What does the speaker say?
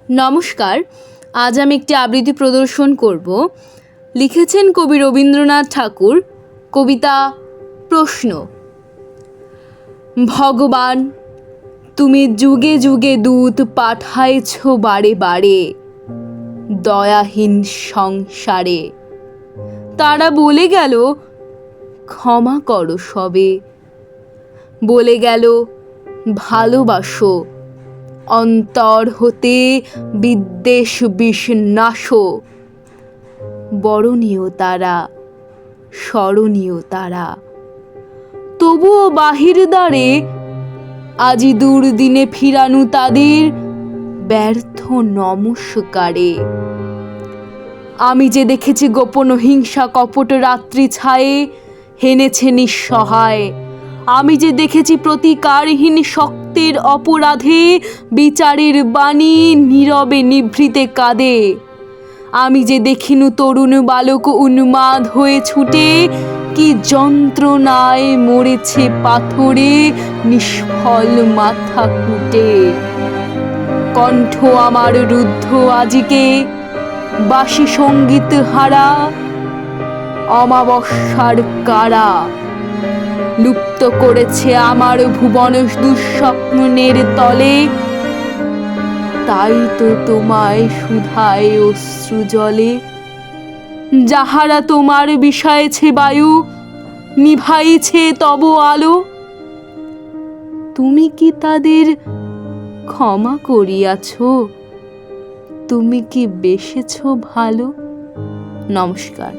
নমস্কার, আজ আমি একটি আবৃত্তি প্রদর্শন করব। লিখেছেন কবি রবীন্দ্রনাথ ঠাকুর। কবিতা প্রশ্ন। ভগবান, তুমি যুগে যুগে দূত পাঠাইছ বারে বারে দয়াহীন সংসারে। তারা বলে গেল ক্ষমা করো সবে, বলে গেল ভালোবাসো, অন্তর হতে বিদ্বেষ বিষ বরণীয় তারা, স্মরণীয় তারা। তবুও বাহির দ্বারে আজি দুর্দিনে ফিরানু তাদের ব্যর্থ নমস্কারে। আমি যে দেখেছি গোপন হিংসা কপট রাত্রি ছায়ে হেনেছে নিঃসহায়। আমি যে দেখেছি প্রতিকারহীন শক্তের অপরাধে বিচারের বাণী নীরবে নিভৃতে কাঁদে। আমি যে দেখিনু তরুণ বালক উন্মাদ হয়ে ছুটে কি যন্ত্রণায় মরেছে পাথরে নিষ্ফল মাথা কুটে। কণ্ঠ আমার রুদ্ধ আজিকে বাসি সঙ্গীত হারা, অমাবস্যার কারা লুপ্ত করেছে আমার ভুবন দুঃস্বপ্নের তলে। তাই তো তোমায় সুধায় অশ্রু জলে, যাহারা তোমার বিষায়েছে বায়ু, নিভাইছে তব আলো। তুমি কি তাদের ক্ষমা করিয়াছ? তুমি কি বেসেছ ভালো? নমস্কার।